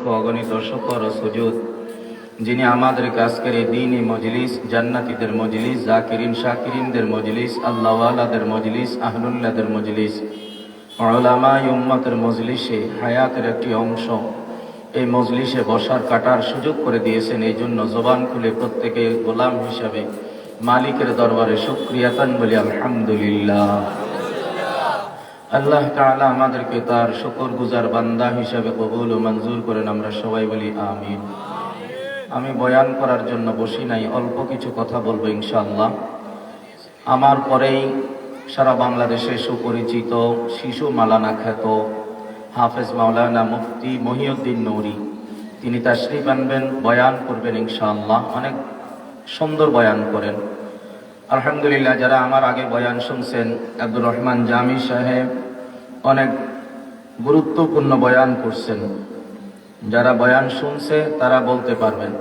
লক্ষ অগণিত শুকর ও সুজুদ যিনি আমাদেরকে আজকের এই দ্বীনি মজলিস, জান্নাতীদের মজলিস, জাকিরিন শাকিরিনদের মজলিস, আল্লাহওয়ালাদের মজলিস, আহলুল্লাহদের মজলিস, উলামায়ে উম্মতের মজলিসে হায়াতের একটি অংশ এই মজলিসে বসার কাটার সুযোগ করে দিয়েছেন। এই জন্য জবান খুলে প্রত্যেকে গোলাম হিসাবে মালিকের দরবারে শুকরিয়াতান বলি আলহামদুলিল্লাহ। আল্লাহ তাআলা আমাদেরকে তার শুকরগুজার বান্দা হিসাবে কবুল ও মঞ্জুর করেন, আমরা সবাই বলি আমিন। আমি বয়ান করার জন্য বসি নাই, অল্প কিছু কথা বলবো ইনশাআল্লাহ। আমার পরেই সারা বাংলাদেশে সুপরিচিত শিশু মালানা খ্যাত হাফেজ মাওলানা মুফতি মহিউদ্দিন নূরী তিনি তাশরীফ আনবেন, বয়ান করবেন ইনশাআল্লাহ। অনেক সুন্দর বয়ান করেন আলহামদুলিল্লাহ। যারা আমার আগে বয়ান শুনছেন, আব্দুর রহমান জামি সাহেব অনেক গুরুত্বপূর্ণ বয়ান করছেন। যারা বয়ান শুনছে তারা বলতে পারবেন।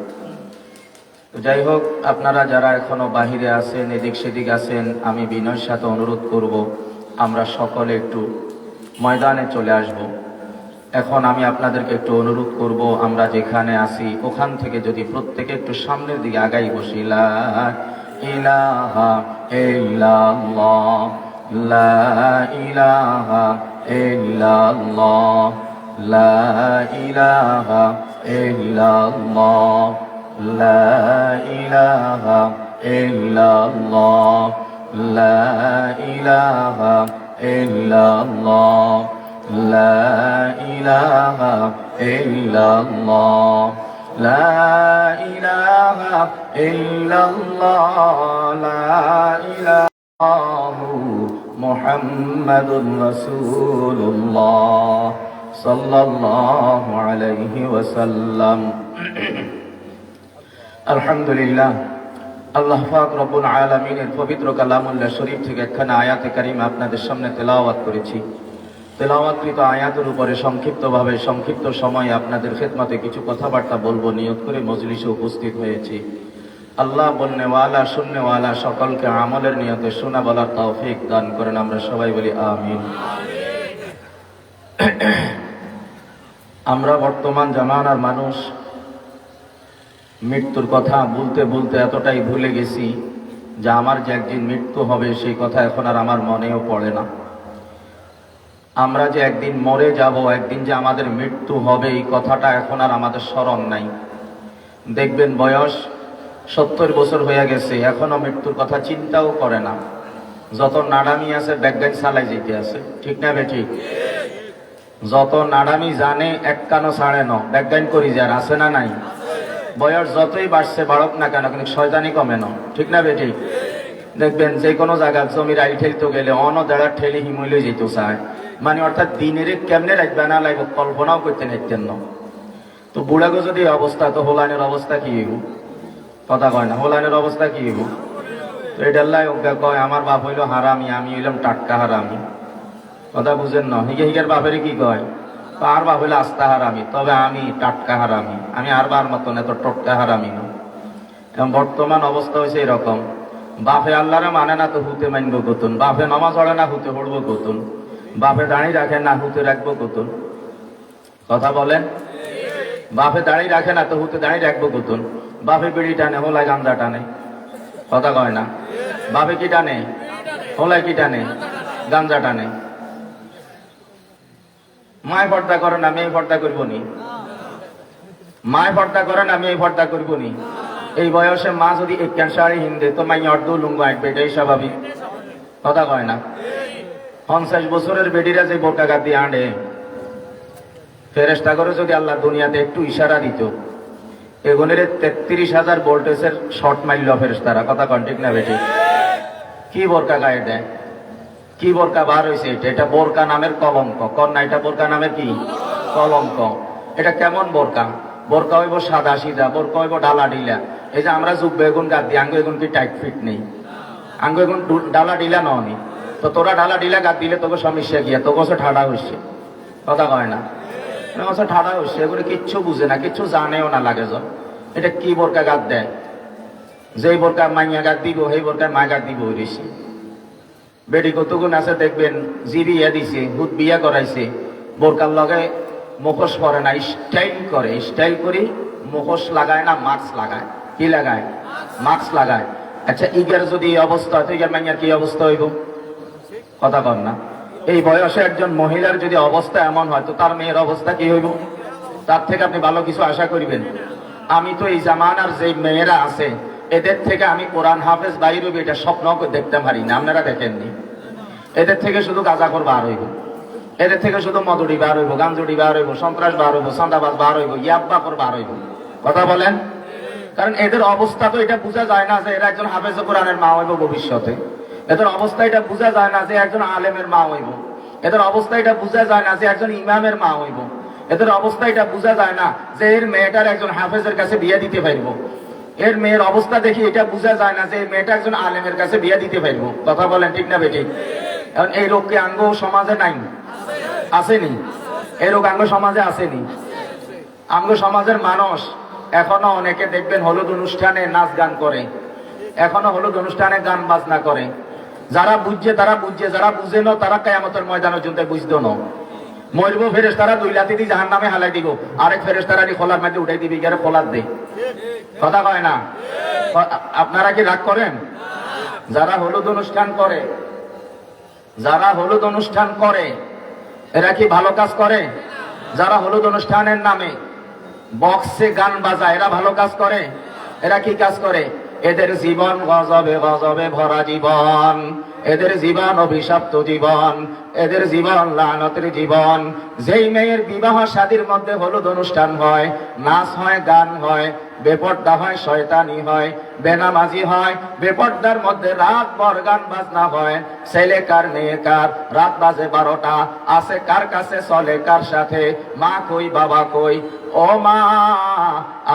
যাই হোক, আপনারা যারা এখনো বাহিরে আছেন, এদিক সেদিক আছেন, আমি বিনয়ের সাথে অনুরোধ করব আমরা সকলে একটু ময়দানে চলে আসব। এখন আমি আপনাদেরকে একটু অনুরোধ করব, আমরা যেখানে আছি ওখান থেকে যদি প্রত্যেকে একটু সামনের দিকে আগাই বসি। লা ইলাহা ইল্লাল্লাহ, লা ইলাহা ইল্লাল্লাহ, লা ইলাহা ইল্লাল্লাহ, লা ইলাহা ইল্লাল্লাহ, লা ইলাহা ইল্লাল্লাহ, লা ইলাহা ইল্লাল্লাহ, লা ইলাহা ইল্লাল্লাহ, লা ইলাহা মুহাম্মাদুর রাসূলুল্লাহ সাল্লাল্লাহু আলাইহি ওয়াসাল্লাম। আলহামদুলিল্লাহ, আল্লাহ পাক রব্বুল আলামিনের পবিত্র কালামুল্লাহ শরীফ থেকে একখানা আয়াতে কারিমা আপনাদের সামনে তেলাওয়াত করেছি। তেলাওয়াতকৃত আয়াতের উপরে সংক্ষিপ্ত সময়ে আপনাদের খেদমতে কিছু কথাবার্তা বলবো নিয়ত করে মজলিসে উপস্থিত হয়েছি। আল্লাহ বলনেওয়ালা শুননেওয়ালা সকলকে আমলের নিয়তে শোনা বলার তৌফিক দান করেন, আমরা সবাই বলি আমিন। আমরা বর্তমান জামানার মানুষ মৃত্যুর কথা বলতে বলতে এতটাই ভুলে গেছি যে আমার যে একদিন মৃত্যু হবে সেই কথা এখন আর আমার মনেও পড়ে না। আমরা যে একদিন মরে যাব, একদিন যে আমাদের মৃত্যু হবে, এই কথাটা এখন আর আমাদের স্মরণ নাই। দেখবেন বয়স 70 বছর হয়ে গেছে, এখনো মৃত্যুর কথা চিন্তাও করে না। যত নাড়ামি আছে ব্যাজ্ঞান চালাই যেতে আছে, ঠিক না বেঠিক? যত নাড়ামি জানে এক কানো ছাড়ে ন, ব্যাজ্ঞান করি যার আছে না নাই? বয়স যতই বাড়ছে বাড়ক না কেন, কিন্তু শয়তানি কমে না, ঠিক না বেঠিক? দেখবেন যে কোনো জায়গায় জমির আইল ঠেলতে গেলে অন দেড়ার ঠেলে হিমইলে যেত চায়, মানে অর্থাৎ দিনের কেমনে রাখবে না লাগবে কল্পনাও করতে নাইতেন না। তো বুড়াগো যদি অবস্থা, তো হোলানের অবস্থা কি হইব? কথা কয় না, হোলানের অবস্থা কি হইব? তো এটাল্লাই অজ্ঞা কয় আমার বাপ হইল হারামি, আমি হইলাম টাটকা হারামি। কথা বুঝেন না? হিগের বাপের কি কয়? আর বাপ হইলো আস্তা হারামি, তবে আমি টাটকা হারামি, আমি আর বার মতন এত টটকা হারামি না। এবং বর্তমান অবস্থা হয়েছে এরকম, বাপে আল্লাহরে মানে না তো হুতে মানবো কতুন, বাপে নমাজ পড়ে না হুতে পড়বো কতুন, বাপে দাঁড়িয়ে রাখে না হুতে রাখবো কতুন। কথা বলেন? বাপে দাঁড়িয়ে রাখে না তো হুতে দাঁড়িয়ে রাখবো কতুন। বাপে বিড়ি টানে, হোলায় গাঞ্জা টানে। কথা কয় না? বাপে কি টানে? হোলায় কি টানে? গাঞ্জা টানে। মায় পর্দা করে না, মেয়ে পর্দা করবো নি? মায় পর্দা করে না, মেয়ে পর্দা করবো নি? এই বয়সে মা যদি এক ক্যান্সারে হিন্দে তো মাই অর্ধ লুঙ্গ আঁকবে, এটাই স্বাভাবিক। কথা কয় না? 50 বছরের বেডিরা যে বোরকা গাদ দিয়ে আঁড়ে, ফেরেশতা করে যদি আল্লাহ দুনিয়াতে একটু ইশারা দিত, এগুনের 33,000 ভোল্টেজের শর্ট মারল ফেরেশতারা। কথা কন, ঠিক না বেটি? কি বোরকা গায়ে দেয়, কি বোরকা বার হয়েছে এটা? এটা বোরকা নামের কলঙ্ক। কন না, এটা বোরকা নামের কি কলঙ্ক? এটা কেমন বোরকা? বোরকা হইব সাদা সিধা, বোরকা হইব ডালা ডিলা। এই যে আমরা যুগ বেগুন গাদ দিই, আঙ্গু এগুন কি টাইট ফিট নেই, আঙ্গু এগুন ডালা ডিলা ননি। তো তোরা ডালা ডিলা গাদ দিলে তোকে সমস্যা গিয়া, তোকে ঠাডা হচ্ছে। কথা কয় না? ঠাডা হচ্ছে, এগুলো কিচ্ছু বুঝে না, কিচ্ছু জানেও না লাগে। এটা কি বোরকা গাদ দেয়? যেই বোরকা মাইয়া গাদ দিব সেই বোরকায় মা গাদ দিব হইছে। বেডি কতগুণ আছে দেখবেন, জি বিয়া দিছে, হুদ বিয়া করাইছে, বোরকার লগে মুখোশ পরে না, স্টাইল করে, স্টাইল করি মুখোশ লাগায় না, মাস্ক লাগায়। কি লাগায়? মাস্ক লাগায়। আচ্ছা, ইগের যদি এই অবস্থা হয় তো ইগের মাইয়ার কি অবস্থা হইব? কথা কর না। এই বয়সে একজন মহিলার যদি অবস্থা এমন হয় তো তার মেয়ের অবস্থা কি হইব? তার থেকে আপনি ভালো কিছু আশা করিবেন? আমি তো এই জামানার যে মেয়েরা আছে এদের থেকে আমি কোরআন হাফেজ বাইর হইব এটা স্বপ্ন দেখতে পারি না। আপনারা দেখেননি? এদের থেকে শুধু গাঁজাখোর বার হইব, এদের থেকে শুধু মদুরি বার হইব, গাঞ্জুড়ি বার হইব, সন্ত্রাস বার হইব, চাঁদাবাজ বার হইব, ইয়াব্বাখোর বার হইব। কথা বলেন? কারণ এদের অবস্থা তো এটা বোঝা যায় না যে এরা একজন হাফেজ কোরআনের মা হইব ভবিষ্যতে। এদের অবস্থা এটা বোঝা যায় না যে একজন আলেমের মা হইব। এদের অবস্থা এটা বোঝা যায় না যে একজন ইমামের মা হইব। এদের অবস্থা এটা বোঝা যায় না যে এর মেয়েটার একজন হাফেজের কাছে বিয়ে দিতে পারবো। এর মেয়ের অবস্থা দেখি এটা বোঝা যায় না যে এই মেয়েটা একজন আলেমের কাছে বিয়ে দিতে পারবো। কথা বলেন ঠিক না বেঠিক? এখন এই রোগ কি আঙ্গ সমাজে নাই? আসেনি? এই রোগ আঙ্গ সমাজে আসেনি? আঙ্গ সমাজের মানুষ এখনো অনেকে দেখবেন হলুদ অনুষ্ঠানে নাচ গান করে, এখনো হলুদ অনুষ্ঠানে গান বাজনা করে। যারা বুঝছে তারা বুঝছে, যারা বুঝে না তারা কিয়ামতের ময়দানে জুনতে বুঝতো না। মরব ফেরেশতারা দুই লাথি দিয়ে জাহান্নামে হালাই দিব, আরেক ফেরেশতারা খোলার মধ্যে উঠাই দিবি, গেলে খোলার দে। কথা কয় না? আপনারা কি রাগ করেন? যারা হলুদ অনুষ্ঠান করে, যারা হলুদ অনুষ্ঠান করে এরা কি ভালো কাজ করে? যারা হলুদ অনুষ্ঠানের নামে বক্সে গান বাজায় এরা ভালো কাজ করে? এরা কি কাজ করে? এদের জীবন গজবে গজবে ভরা জীবন, এদের জীবন অভিশপ্ত জীবন, এদের জীবন লানতের জীবন। যেই মেয়ের বিবাহ শাদীর মধ্যে হলুদ অনুষ্ঠান হয়, নাচ হয়, গান হয়, বেপর্দা হয়, শয়তানি হয়, বেনামাজি হয়, বেপর্দার মধ্যে রাত ভর গান বাজনা হয়, ছেলে কার মেয়ে কার, রাত বাজে 12টা, আছে কার কাছে, চলে কার সাথে, মা কই বাবা কই, ও মা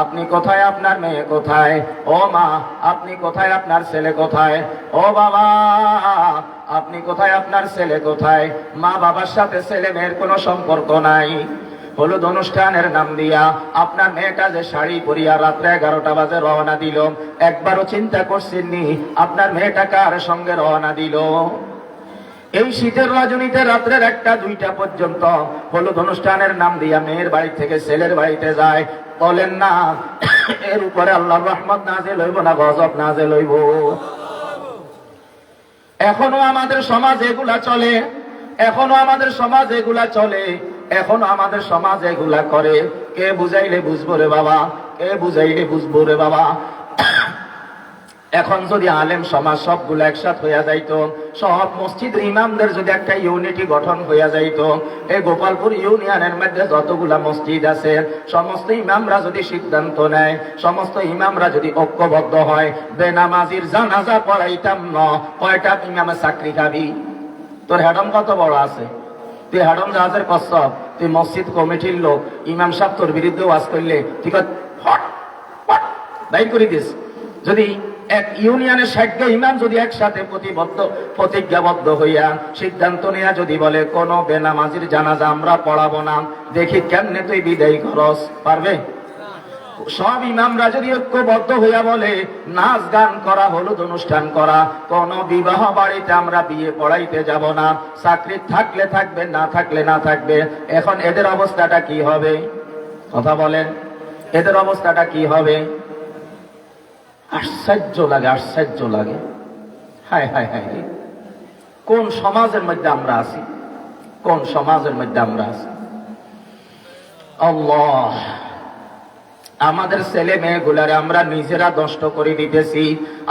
আপনি কোথায়, আপনার মেয়ে কোথায়? ও মা আপনি কোথায়, আপনার ছেলে কোথায়? ও বাবা আপনি কোথায়, আপনার ছেলে কোথায়? মা বাবার সাথে ছেলে মেয়ের কোনো সম্পর্ক নাই। হলুদ অনুষ্ঠানের নাম দিয়া আপনার মেয়েটা যে শাড়ি পরিয়া রাত্রে 11টা বাজে রওনা দিল, একবারও চিন্তা করছেননি আপনার মেয়েটা কার সঙ্গে রওনা দিল? এই শীতের রজনীতে রাত্রের 1টা 2টা পর্যন্ত হলুদ অনুষ্ঠানের নাম দিয়া মেয়ের বাড়ি থেকে ছেলের বাড়িতে যায়। বলেন না এর উপরে আল্লাহর রহমত নাযিল হইব না গজব নাযিল হইব? এখনো আমাদের সমাজ এগুলা চলে, এখনো আমাদের সমাজ এগুলা চলে, এখনো আমাদের সমাজ এগুলা করে। কে বুঝাইলে বুঝবো রে বাবা? কে বুঝাইলে বুঝবো রে বাবা? এখন যদি আলেম সমাজ সবগুলো একসাথ হইয়া যাইতো, সব মসজিদের ইমামদের যদি একটা ইউনিটি গঠন হইয়া যাইতো, এই গোপালপুর ইউনিয়নের মধ্যে যতগুলা মসজিদ আছে সমস্ত ইমামরা যদি সিদ্ধান্ত নেয়, সমস্ত ইমামরা যদি ঐক্যবদ্ধ হয়, বেনামাজির জানাজা পড়াইতাম না। কয়টা ইমামে চাকরি খাবি? তোর হেডম কত বড় আছে? তুই হেডম জাহাজের কচ্ছপ, তুই মসজিদ কমিটির লোক, ইমাম সাহেব তোর বিরুদ্ধে ওয়াজ করলে ঠিক বাইর করে দিস। যদি এক ইউনিয়নের 60 ইমাম যদি একসাথে প্রতিজ্ঞাবদ্ধ হইয়া সিদ্ধান্ত নেয়া যদি বলে কোন বেনামাজির জানাজা আমরা পড়াবো না, দেখি কেমনে তুই বিদায় করস? পারবে? সব ইমামরা যদি ঐক্যবদ্ধ হইয়া বলে নাচ গান করা, হলুদ অনুষ্ঠান করা, কোন বিবাহ বাড়িতে আমরা বিয়ে পড়াইতে যাব না, চাকরি থাকলে থাকবে, না থাকলে না থাকবে, এখন এদের অবস্থাটা কি হবে? কথা বলেন, এদের অবস্থাটা কি হবে? আশ্চর্য লাগে, আশ্চর্য লাগে। হায় হায় হায়, কোন সমাজের মধ্যে আমরা আছি? কোন সমাজের মধ্যে আমরা আছি? আল্লাহ, আমাদের ছেলে মেয়েগুলার আমরা নিজেরা নষ্ট করে দিতেছি,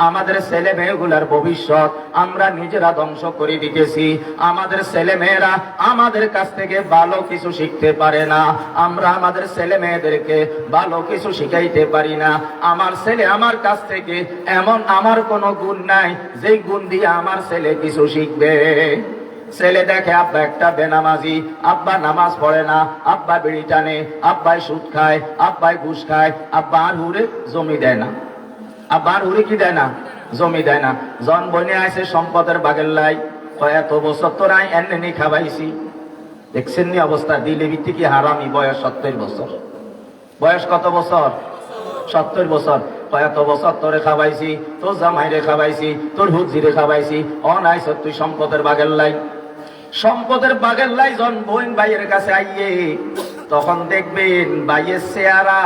আমাদের ছেলে মেয়েগুলার ভবিষ্যৎ আমরা নিজেরা ধ্বংস করে দিতেছি। আমাদের ছেলে মেয়েরা আমাদের কাছ থেকে ভালো কিছু শিখতে পারে না, আমরা আমাদের ছেলে মেয়েদেরকে ভালো কিছু শিখাইতে পারি না। আমার ছেলে আমার কাছ থেকে এমন আমার কোনো গুণ নাই যেই গুণ দিয়ে আমার ছেলে কিছু শিখবে। ছেলে দেখে আব্বা একটা বেনামাজি, আব্বা নামাজ পড়ে না, আব্বা বিড়ি টানে, আব্বাই সুদ খায়, আব্বাই ঘুষ খায়, আব্বা আর হুরে জমি দেয় না, আব্বা আর হুরে কি দেয় না? জমি দেয় না। জন বনে আছে সম্পদের বাগের লাই, এত বছর তো নাই এমনি খাবাইছি। দেখছেন নি অবস্থা? দিলে ভিত্তি কি হারামি। বয়স 70 বছর। বয়স কত বছর? 70 বছর। এত বছর তোরে খাবাইছি, তোর জামাইরে খাবাইছি, তোর হুজিরে খাবাইছি, অনাইছ তুই সম্পদের বাগের লাই। সম্পদের বাগের লাই জন বোন ভাইয়ের কাছে আইয়ে তখন দেখবেন বাইয়ের চেহারা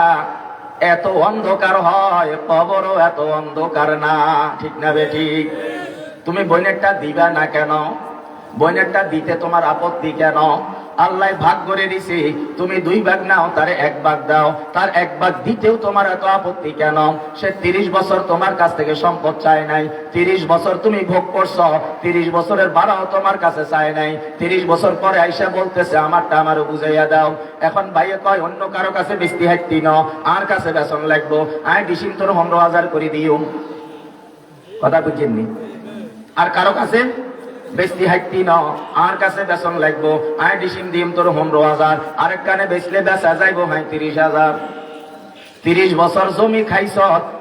এত অন্ধকার হয়, কবরও এত অন্ধকার না। ঠিক না বেঠিক? তুমি বোনেরটা দিবা না কেন? বোনেরটা দিতে তোমার আপত্তি কেন? আল্লাহ ভাগ করে দিছে, তুমি 2 ভাগ নাও, তারে 1 ভাগ দাও। তার 1 ভাগ দিতেও তোমার এত আপত্তি কেন? সে 30 বছর তোমার কাছ থেকে সম্পদ চায় নাই, 30 বছর তুমি ভোগ করছো, 30 বছরের ভাড়াও তোমার কাছে চায় নাই। 30 বছর পরে আইসা বলতেছে আমারটা আমারও বুঝাইয়া দাও। এখন ভাইয়ে কয় অন্য কারো কাছে বেশি হাইতি ন, আর কাছে বেতন লাগবো, আয় ডিসিম তোর 15,000 করে দিও। কথা বুঝেননি? আর কারো কাছে বেশি হাইতি ন, আর কাছে বেতন লাগবো, আয় ডিসিম দিম তোর 15,000। আরেক কানে বেচলে বেচা যাইবো 35,000। 30 বছর জমি খাইছ,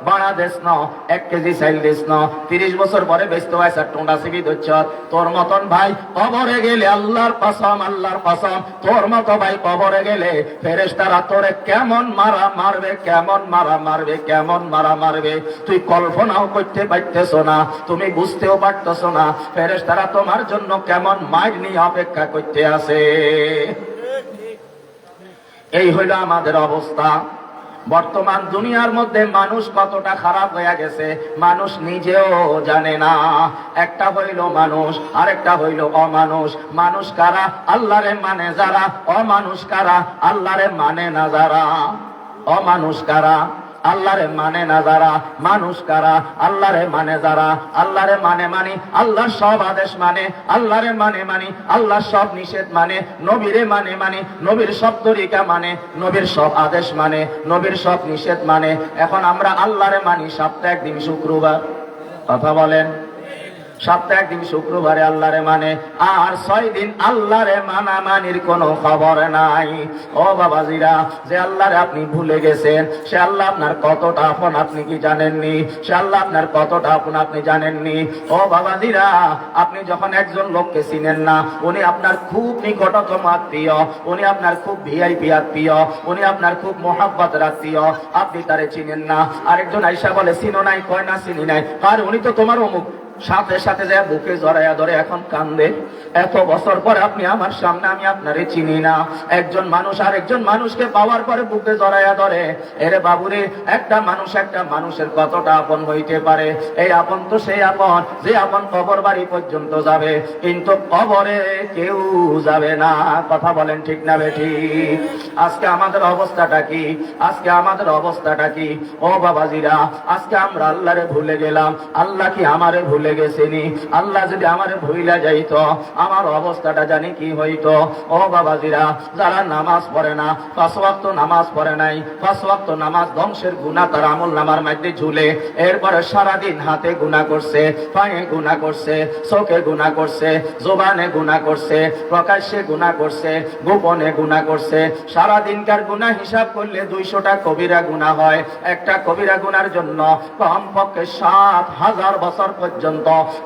বাড়া দেশ ন, 1 কেজি চাইল দেশ ন, 30 বছর পরে বেচতে হয় স্যার টোঁডা সিবি দচ্ছ। তোর মতন ভাই কবরে গেলে আল্লাহর কসম, আল্লাহর কসম, তোর মতো ভাই কবরে গেলে ফেরেশতারা তোরে কেমন মারা মারবে, কেমন মারা মারবে, কেমন মারা মারবে, তুই কল্পনাও করতে পারতেছ না, তুমি বুঝতেও পারতেছ না ফেরেশতারা তোমার জন্য কেমন মার নিয়ে অপেক্ষা করতে আছে। এই হইল আমাদের অবস্থা। বর্তমান দুনিয়ার মধ্যে মানুষ কতটা খারাপ হয়ে গেছে মানুষ নিজেও জানে না। একটা হইল মানুষ, আরেকটা হইল অমানুষ। মানুষ কারা? আল্লাহরে মানে যারা। অমানুষ কারা? আল্লাহরে মানে না যারা। অমানুষ কারা? আল্লাহরে মানে না যারা। মানুষ কারা? আল্লাহরে মানে যারা। আল্লাহরে মানে মানি, আল্লাহর সব আদেশ মানে, আল্লাহরে মানে মানি, আল্লাহর সব নিষেধ মানে, নবীরে মানে মানি, নবীর সব তরিকা মানে, নবীর সব আদেশ মানে, নবীর সব নিষেধ মানে। এখন আমরা আল্লাহরে মানি সপ্তাহে 1 দিন শুক্রবার। কথা বলেন? সপ্তাহে 1 দিন শুক্রবারে আল্লাহরে মানে, আর 6 দিন আল্লাহরে মানামানির কোনো খবর নাই। ও বাবাজিরা, যে আল্লাহরে আপনি ভুলে গেছেন, সে আল্লাহ আপনার কতটা আপন আপনি কি জানেননি? সে আল্লাহ আপনার কতটা আপন আপনি জানেননি? ও বাবাজিরা, আপনি যখন একজন লোককে চিনেন না, উনি আপনার খুব নিকটতম আত্মীয়, উনি আপনার খুব ভিআইপি আত্মীয়, উনি আপনার খুব মোহাব্বতের আত্মীয়, আপনি তারে চিনেন না। আরেকজন আইসা বলে চিনো নাই, কয় না চিনি নাই, আর উনি তো তোমার অমুক। সাথে সাথে যায় বুকে জড়াইয়া ধরে এখন কান্দে, এত বছর পরে আপনি আমার সামনে, আমি আপনারে চিনি না। একজন মানুষ আর একজন মানুষকে পাওয়ার পরে বুকে জড়াইয়া ধরে। এরে বাবুরে, একটা মানুষের কতটা আপন হইতে পারে? এই আপন তো সেই আপন যে আপন কবর বাড়ি পর্যন্ত যাবে, কিন্তু কবরে কেউ যাবে না। কথা বলেন ঠিক না বেঠিক? আজকে আমাদের অবস্থাটা কি? আজকে আমাদের অবস্থাটা কি? ও বাবাজিরা, আজকে আমরা আল্লাহরে ভুলে গেলাম। আল্লাহ কি আমারে ভুলে গেছেনি? আল্লাহ যদি আমারে ভুইলা যাইতো, আমার অবস্থাটা জানি কি হইতো? ও বাবাজিরা, যারা নামাজ পড়ে না, 5 ওয়াক্ত নামাজ পড়ে নাই, 5 ওয়াক্ত নামাজ ধ্বংসের গুনাহ তার আমল নামার মধ্যে ঝুলে, এরপরে সারাদিন হাতে গুনাহ করছে, পায়ে গুনাহ করছে, চোখে গুনাহ করছে, জবানে গুনাহ করছে, প্রকাশ্যে গুনাহ করছে, গোপনে গুনাহ করছে। সারাদিনকার গুনাহ হিসাব করলে 200টা কবিরা গুনাহ হয়। একটা কবিরা গুনার জন্য কমপক্ষে 7,000 বছর পর্যন্ত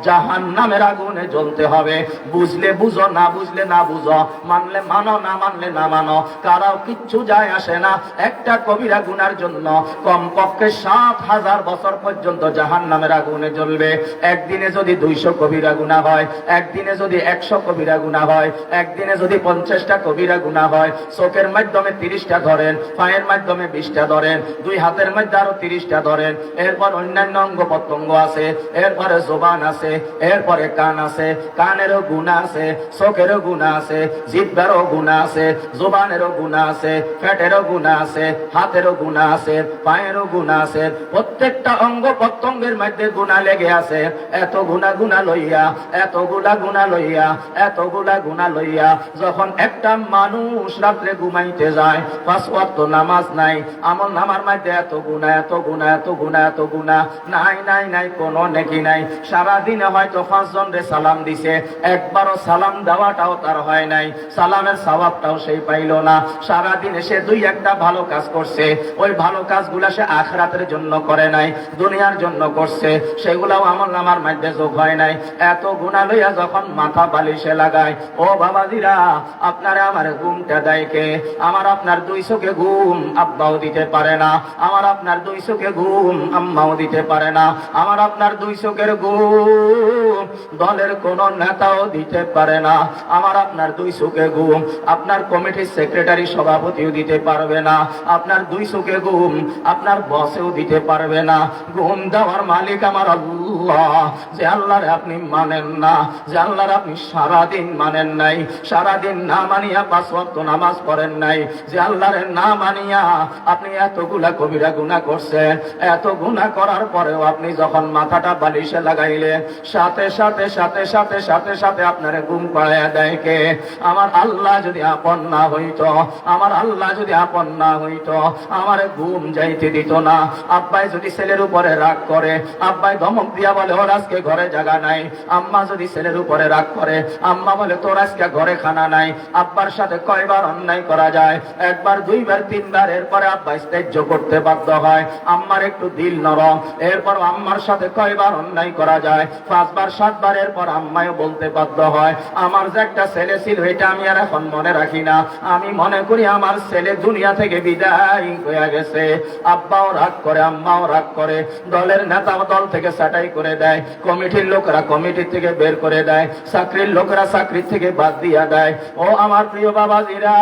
জাহান্নামের আগুনে জ্বলতে হবে। বুঝলে বুঝো, না বুঝলে না বুঝো, মানলে মানো, না মানলে না মানো, কারাও কিচ্ছু যায় আসে না। একটা কবিরা গুনার জন্য কমপক্ষে 7,000 বছর পর্যন্ত জাহান্নামের আগুনে জ্বলবে। একদিনে যদি 200 কবিরা গুনাহ হয়, একদিনে যদি 100 কবিরা গুনাহ হয়, একদিনে যদি 50টা কবিরা গুনাহ হয়, চোখের মাধ্যমে 30টা ধরেন, পায়ের মাধ্যমে 20টা ধরেন, 2 হাতের মধ্যে আরো 30টা ধরেন, এরপর অন্যান্য অঙ্গ প্রত্যঙ্গ আছে, এরপরে জবান আছে, এরপরে কান আছে, কানেরও গুনাহ আছে, চোখেরও গুনাহ আছে, জিহ্বারও গুনাহ আছে, জবানেরও গুনাহ আছে, পেটেরও গুনাহ আছে, হাতেরও গুনাহ আছে, পায়েরও গুনাহ আছে। প্রত্যেকটা অঙ্গ প্রত্যঙ্গের মধ্যে গুনাহ লেগে আছে। এতগুলা গুনাহ লইয়া, এতগুলা গুনাহ লইয়া, এতগুলা গুনাহ লইয়া যখন একটা মানুষ রাত্রে ঘুমাইতে যায়, 5 ওয়াক্ত নামাজ নাই, আমল নামার মধ্যে এত গুনাহ, এত গুনাহ, এত গুনাহ, এত গুনাহ, নাই নাই নাই, কোনো নেকি নাই। সারাদিনে হয়তো 5 জনরে সালাম দিছে, একবারও সালাম দেওয়াটাও তার হয় নাই, সালামের সওয়াবটাও সেই পাইল না। সারাদিনে সে 2-1টা ভালো কাজ করছে, ওই ভালো কাজগুলা সে আখিরাতের জন্য করে নাই, দুনিয়ার জন্য করছে, সেগুলাও আমল নামার মধ্যে যোগ হয় নাই। এত গুনাহ লইয়া যখন মাথা বালিশে লাগায়, ও বাবাজিরা, আপনারে আমার ঘুমটা দেয় কে? আমার আপনার 2 চোখে ঘুম আব্বাও দিতে পারে না, আমার আপনার 2 চোখে ঘুম আম্মাও দিতে পারে না, আমার আপনার 2 চোখের ঘুম ঘুম দলের কোন নেতাও দিতে পারে না। আমার আপনার 2 চোখে ঘুম আপনার কমিটির সেক্রেটারি সভাপতিও দিতে পারবে না। আপনার 2 চোখে ঘুম আপনার বসেও দিতে পারবে না। ঘুম দেওয়ার মালিক আমার আল্লাহ। যে আল্লাহরে আপনি মানেন না, যে আল্লাহর আপনি সারাদিন মানেন নাই, সারাদিন না মানিয়া 5 ওয়াক্ত নামাজ পড়েন নাই, যে আল্লাহরে না মানিয়া আপনি এতগুলা কবিরা গুনাহ করছেন, এত গুনাহ করার পরেও আপনি যখন মাথাটা বালিশে লাগাইলেন সাথে সাথে সাথে সাথে সাথে সাথে আপনারে ঘুম পাড়াইয়া দেয় কে? আমার আল্লাহ যদি আপন না হইতো, আমার আল্লাহ যদি আপন না হইতো আমারে ঘুম যাইতে দিত না। আব্বাই যদি ছেলের উপরে রাগ করে, আব্বাই ধমক দিয়া বলে ওর আজকে ঘরে জায়গা নাই। আম্মা যদি ছেলের উপরে রাগ করে, আম্মা বলে তোর আজকে ঘরে খানা নাই। আব্বার সাথে কয়বার অন্যায় করা যায়? 1 বার 2 বার 3 বার। এরপরে আব্বা ত্যায্য করতে বাধ্য হয়। আম্মার একটু দিল নরম। এরপর আম্মার সাথে কয়বার অন্যায় করা যায়? 5 বার 7 বার। এরপর আম্মাও বলতে বাধ্য হয় আমার যে একটা ছেলে ছিল এটা আমি আর এখন মনে রাখি না, আমি মনে করি আমার ছেলে দুনিয়া থেকে বিদায় হয়ে গেছে। আব্বাও রাগ করে, আম্মাও রাগ করে, দলের নেতা দল থেকে ছাঁটাই করে দেয়, কমিটির লোকেরা কমিটি থেকে বের করে দেয়, চাকরির লোকেরা চাকরি থেকে বাদ দিয়া দেয়। ও আমার প্রিয় বাবাজিরা,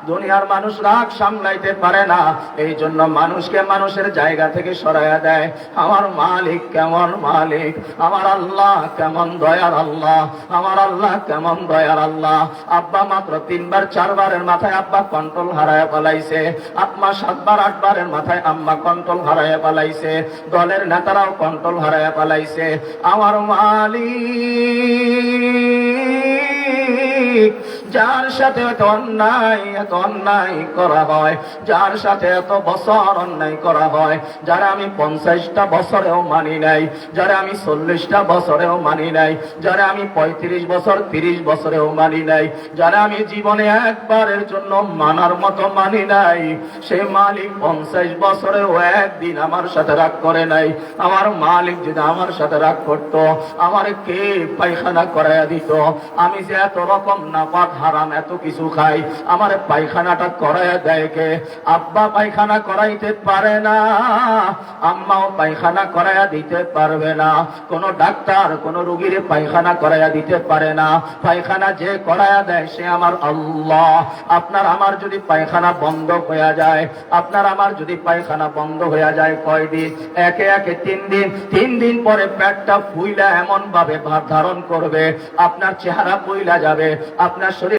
দুনিয়ার মানুষ রাগ সামলাইতে পারে না, এই জন্য মানুষকে মানুষের জায়গা থেকে সরাইয়া দেয়। আমার মালিক কেমন মালিক, আমার আল্লাহ কেমন দয়ার আল্লাহ, আমার আল্লাহ কেমন দয়ার আল্লাহ। আব্বা মাত্র 3 বার 4 বারের মাথায় আব্বা কন্ট্রোল হারায় পালাইছে, আম্মা 7 বার 8 বারের মাথায় আম্মা কন্ট্রোল হারায় পালাইছে, দলের নেতারাও কন্ট্রোল হারায় পালাইছে। আমার মালিক যার সাথে এত অন্যায় করা হয়, যার সাথে এত বছর অন্যায় করা হয়, যারা আমি 50টা বছরেও মানি নাই, যারা আমি 40টা বছরেও মানি নাই, যারা আমি 35 বছর 30 বছরেও মানি নাই, যারা আমি জীবনে একবারের জন্য মানার মতো মানি নাই, সে মালিক 50 বছরেও একদিন আমার সাথে রাগ করে নাই। আমার মালিক যদি আমার সাথে রাগ করতো, আমার কে পায়খানা করাইয়া দিত? আমি যে এত রকম নাপাক হারাম এত কিছু খাই, আমার পায়খানাটা করাইয়া দেয় কে? আব্বা পায়খানা করাইতে পারে না, আম্মাও পায়খানা করাইয়া দিতে পারবে না, কোন ডাক্তার কোন রোগীর পায়খানা করাইয়া দিতে পারে না। পায়খানা যে করাইয়া দেয় সে আমার আল্লাহ। আপনার আমার যদি পায়খানা বন্ধ হয়ে যায়, আপনার আমার যদি পায়খানা বন্ধ হয়ে যায় কয়দিন? একে একে 3 দিন। 3 দিন পরে পেটটা ফুইলা এমন ভাবে ভাব ধারণ করবে, আপনার চেহারা ফুইলা যাবে, আপনার শরীর